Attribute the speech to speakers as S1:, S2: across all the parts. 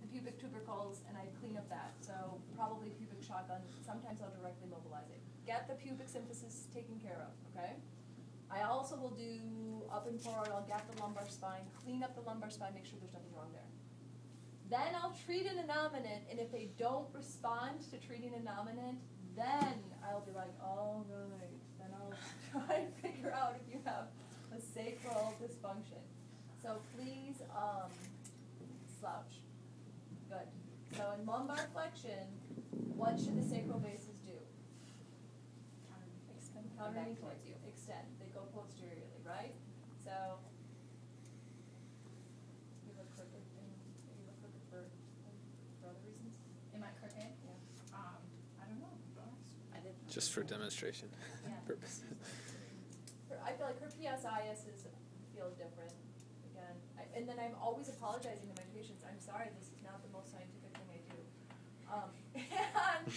S1: the pubic tubercles, and I clean up that. So probably pubic shotgun. Sometimes I'll directly mobilize it. Get the pubic symphysis taken care of, okay? I also will do up and forward, I'll get the lumbar spine, clean up the lumbar spine, make sure there's nothing wrong there. Then I'll treat an innominate, and if they don't respond to treating an innominate, then I'll be like, all right, then I'll try and figure out if you have a sacral dysfunction. So please slouch. Good. So in lumbar flexion, what should the sacral bases do?
S2: Extend.
S1: Counterlean towards you. Extend. They go posteriorly, right? So you look crooked. You look crooked for other reasons.
S2: Am I crooked?
S1: Yeah.
S2: I don't know. I didn't.
S3: Just for demonstration
S2: Yeah.
S3: purposes.
S1: I feel like her PSIS feels different. Again, and then I'm always apologizing to my patients. I'm sorry, this is not the most scientific thing I do. And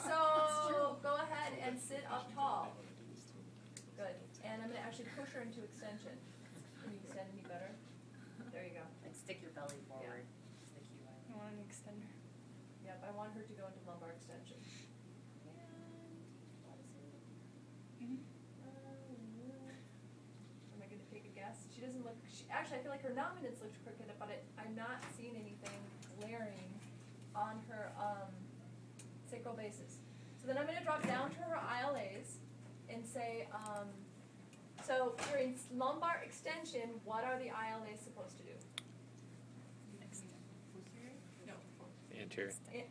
S1: so go ahead and sit up tall. Good. And I'm going to actually push her into extension. Can you extend any better? There you go.
S4: And stick your belly forward. Stick you
S2: I want an extender.
S1: Yep, I want her to go into lumbar extension. Am I going to take a guess? She doesn't look, actually I feel like her nominants looked crooked, but I'm not seeing anything glaring on her sacral bases. So then I'm going to drop down to her ILAs and say, so during lumbar extension, what are the ILAs supposed to do?
S2: No.
S3: Anterior.
S1: In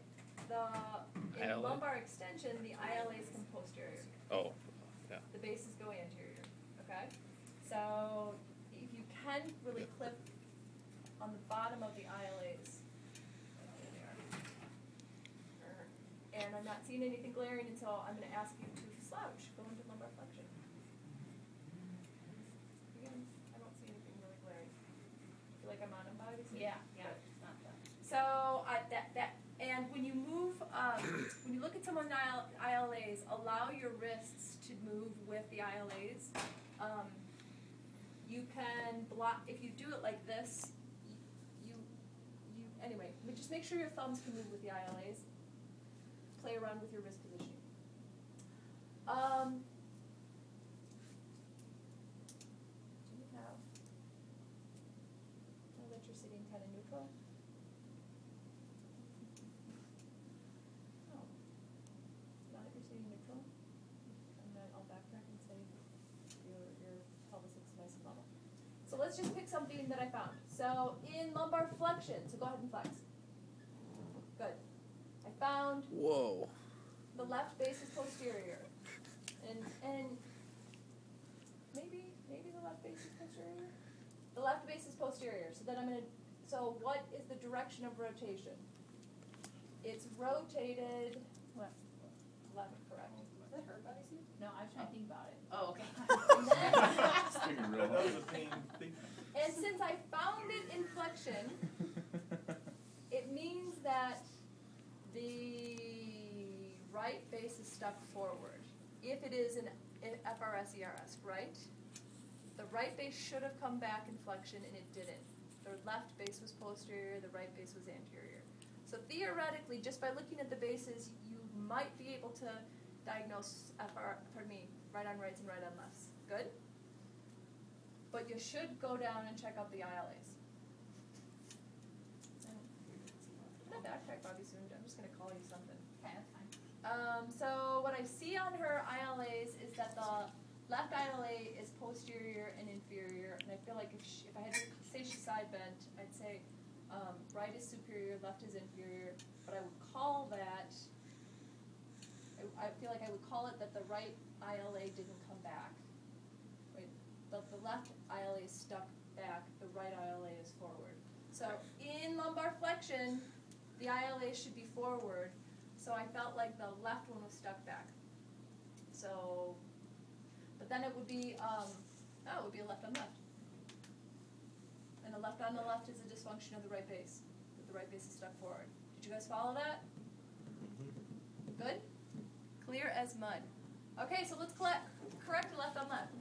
S3: ILA?
S1: lumbar extension, the ILAs come posterior.
S3: Oh, yeah.
S1: The bases go anterior, okay? So if you can really clip on the bottom of the ILAs, there they are. And I'm not seeing anything glaring, and so I'm going to ask you to slouch, go into lumbar flexion. Again, I don't see anything really glaring. Feel like I'm on body?
S2: Yeah.
S1: Good.
S2: It's not that.
S1: So and when you move, when you look at someone's ILAs, allow your wrists to move with the ILAs. You can block, if you do it like this, anyway, but just make sure your thumbs can move with the ILAs. Play around with your wrist positioning. Do you have, know that you're sitting kind of neutral? No. Now that you're sitting neutral, and then I'll backtrack and say your pelvis looks nice and level. So let's just pick something that I found. So in lumbar flexion, so go ahead and flex. Good. I found
S3: Whoa.
S1: the left base is posterior. And maybe the left base is posterior? The left base is posterior. So then so what is the direction of rotation? It's rotated left, correct.
S2: Was that her body suit? No, I was trying to think about it.
S4: Oh, okay.
S1: And then, and since I found it in flexion, it means that the right base is stuck forward. If it is an FRS-ERS, right? The right base should have come back in flexion, and it didn't. The left base was posterior, the right base was anterior. So theoretically, just by looking at the bases, you might be able to diagnose right on rights and right on lefts. Good? But you should go down and check out the ILAs. I'm going to backtrack Bobby soon. I'm just going to call you something.
S2: Okay, that's fine.
S1: So what I see on her ILAs is that the left ILA is posterior and inferior, and I feel like if I had to say she's side bent, I'd say right is superior, left is inferior, but I would call that, I feel like I would call it that the right ILA didn't come back. Right? The left ILA is stuck back, the right ILA is forward. So in lumbar flexion, the ILA should be forward, so I felt like the left one was stuck back. So, but then it would be, it would be a left on left. And a left on the left is a dysfunction of the right base. The right base is stuck forward. Did you guys follow that? Good? Clear as mud. Okay, so let's correct left on left.